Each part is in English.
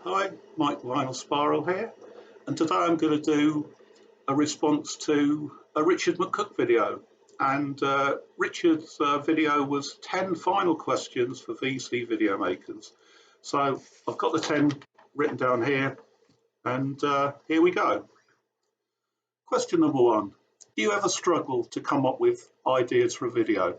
Hi, Mike Vinyl Spiral here, and today I'm going to do a response to a Richard McCook video. And Richard's video was 10 final questions for VC video makers. So I've got the 10 written down here, and here we go. Question number 1. Do you ever struggle to come up with ideas for a video?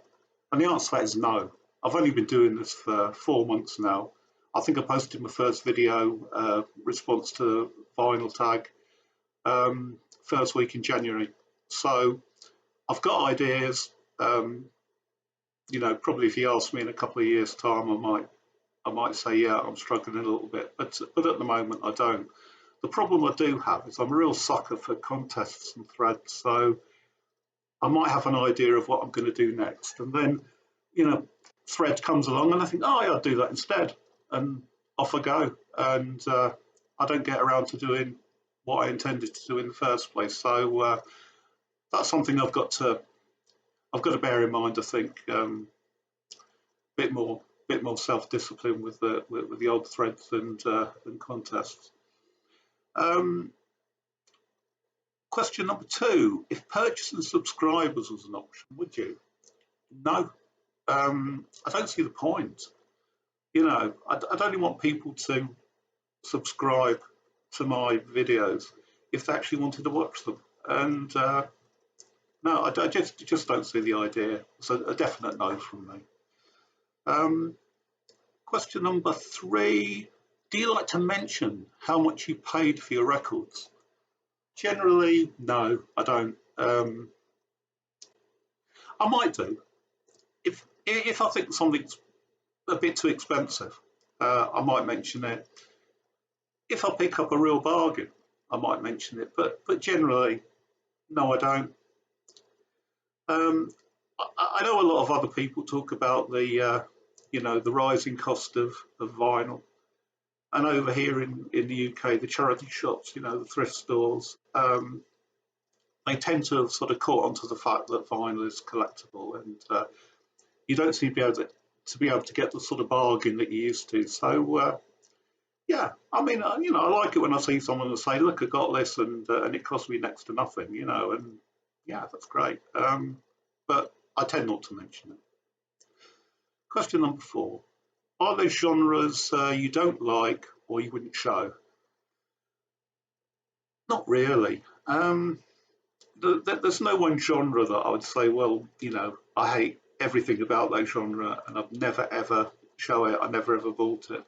And the answer to that is no. I've only been doing this for 4 months now. I think I posted my first video response to vinyl tag first week in January. So I've got ideas. Probably if you ask me in a couple of years' time, I might say, yeah, I'm struggling a little bit, but at the moment I don't. The problem I do have is I'm a real sucker for contests and threads. So I might have an idea of what I'm going to do next, and then thread comes along, and I think, oh, yeah, I'll do that instead. And off I go, and I don't get around to doing what I intended to do in the first place. So that's something I've got to bear in mind. I think bit more self-discipline with the old threads and contests. Question number 2: if purchasing subscribers was an option, would you? No, I don't see the point. I'd only want people to subscribe to my videos if they actually wanted to watch them. And no, I just don't see the idea. It's a definite no from me. Question number 3. Do you like to mention how much you paid for your records? Generally, no, I don't. I might do. If I think something's a bit too expensive, I might mention it. If I pick up a real bargain, I might mention it, but generally, no, I don't. I know a lot of other people talk about the rising cost of vinyl, and over here in the UK, the charity shops, the thrift stores, they tend to have sort of caught onto the fact that vinyl is collectible, and you don't seem to be able to get the sort of bargain that you used to. So yeah, I mean, I like it when I see someone say, "Look, I got this, and it cost me next to nothing," and yeah, that's great. But I tend not to mention it. Question number 4: are there genres you don't like or you wouldn't show? Not really. There's no one genre that I would say, well, I hate everything about that genre, and I've never ever show it. I never ever bought it.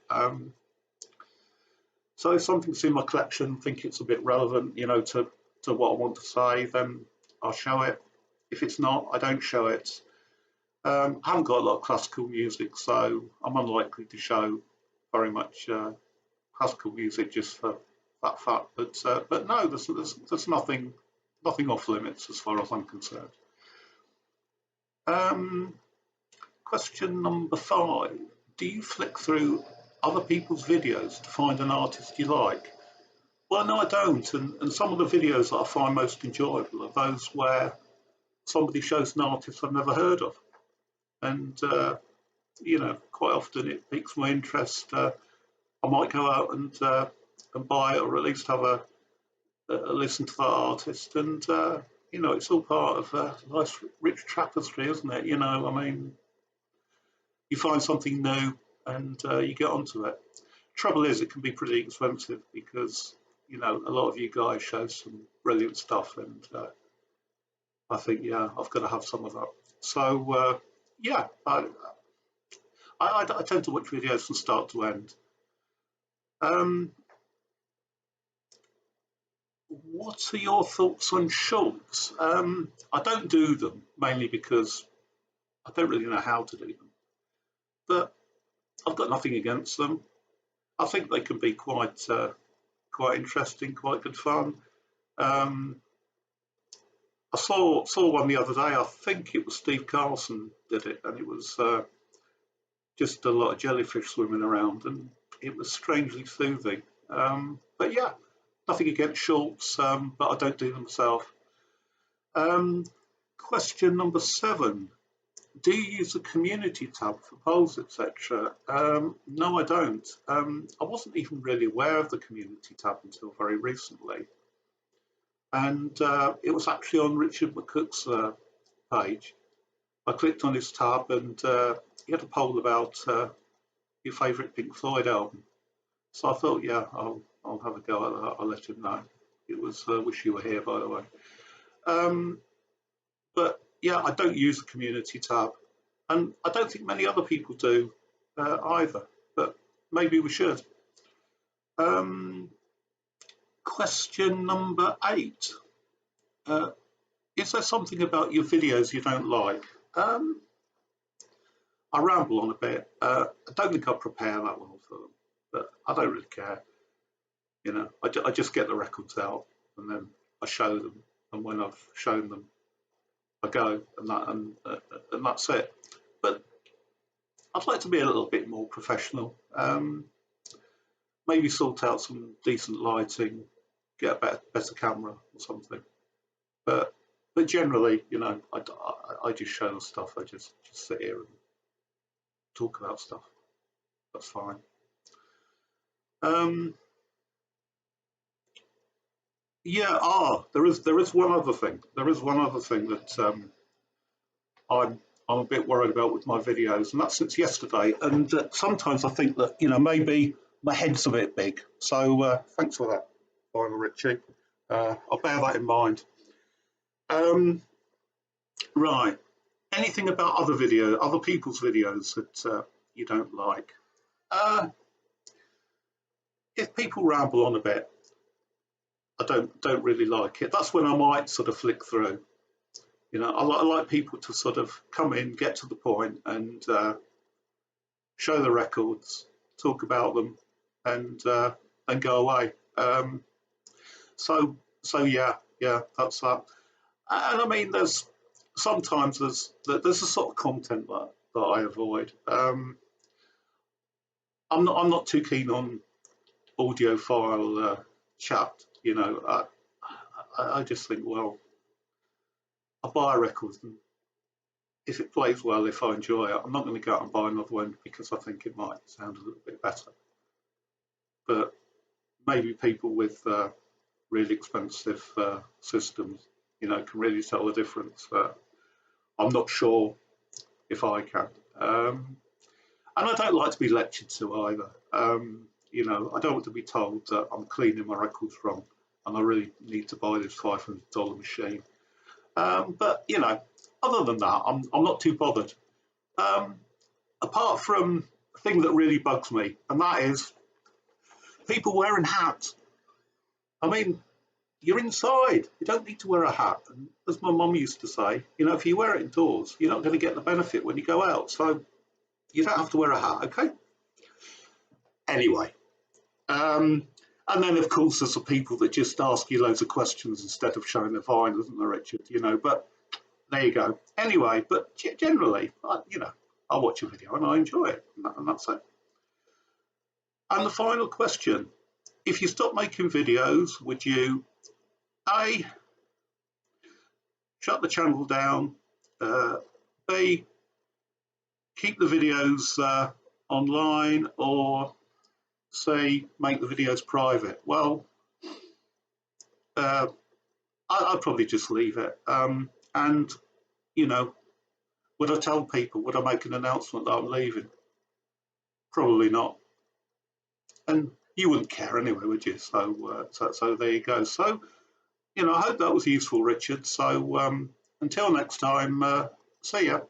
So if something's in my collection, think it's a bit relevant, to what I want to say, then I'll show it. If it's not, I don't show it. I haven't got a lot of classical music, so I'm unlikely to show very much classical music just for that fact. But no, there's nothing off limits as far as I'm concerned. Question number 5: do you flick through other people's videos to find an artist you like? Well, no, I don't. And some of the videos that I find most enjoyable are those where somebody shows an artist I've never heard of. And, quite often it piques my interest. I might go out and buy it, or at least have a listen to that artist. And, it's all part of life's rich tapestry, isn't it? I mean, you find something new and you get onto it. Trouble is, it can be pretty expensive because, a lot of you guys show some brilliant stuff, and I think, yeah, I've got to have some of that. So, yeah, I tend to watch videos from start to end. What are your thoughts on shorts? I don't do them, mainly because I don't really know how to do them. But I've got nothing against them. I think they can be quite interesting, quite good fun. I saw one the other day. I think it was Steve Carlson did it, and it was just a lot of jellyfish swimming around, and it was strangely soothing. But yeah, nothing against shorts, but I don't do them myself. Question number 7: do you use the community tab for polls, etc.? No, I don't. I wasn't even really aware of the community tab until very recently. And it was actually on Richard McCook's page. I clicked on his tab and he had a poll about your favourite Pink Floyd album. So I thought, yeah, I'll have a go at that. I'll let him know. It was Wish You Were Here, by the way. But yeah, I don't use the community tab. And I don't think many other people do either. But maybe we should. Question number 8. Is there something about your videos you don't like? I ramble on a bit. I don't think I prepare that well for them, but I don't really care. You know, I just get the records out and then I show them, and when I've shown them, I go, and that's it. But I'd like to be a little bit more professional. Maybe sort out some decent lighting, get a better camera or something. But generally, you know, I just show the stuff. I just sit here and talk about stuff. That's fine. Yeah. There is one other thing. There is one other thing that I'm a bit worried about with my videos, and that's since yesterday. And sometimes I think that, you know, maybe my head's a bit big. So thanks for that, Final Richie. I'll bear that in mind. Right. Anything about other people's videos that you don't like? If people ramble on a bit, I don't really like it. That's when I might sort of flick through. You know, I like people to sort of come in, get to the point, and show the records, talk about them, and go away. So yeah, that's that. And I mean, sometimes there's a sort of content that I avoid. I'm not too keen on audio file chat. You know, I just think, well, I buy a record, and if it plays well, if I enjoy it, I'm not going to go out and buy another one because I think it might sound a little bit better. But maybe people with really expensive systems, you know, can really tell the difference. I'm not sure if I can. And I don't like to be lectured to either. You know, I don't want to be told that I'm cleaning my records wrong and I really need to buy this $500 machine. But, you know, other than that, I'm not too bothered. Apart from a thing that really bugs me, and that is people wearing hats. I mean, you're inside. You don't need to wear a hat. And as my mum used to say, you know, if you wear it indoors, you're not going to get the benefit when you go out. So you don't have to wear a hat, okay? Anyway. And then, of course, there's the people that just ask you loads of questions instead of showing their vine, isn't there, Richard? You know, but there you go. Anyway, but generally, you know, I watch a video and I enjoy it, and that's it. And the final question, if you stop making videos, would you A, shut the channel down, B, keep the videos online, or C, make the videos private? Well, I'd probably just leave it. And, you know, would I tell people, would I make an announcement that I'm leaving? Probably not. And you wouldn't care anyway, would you? So there you go. So, you know, I hope that was useful, Richard. So until next time, see ya.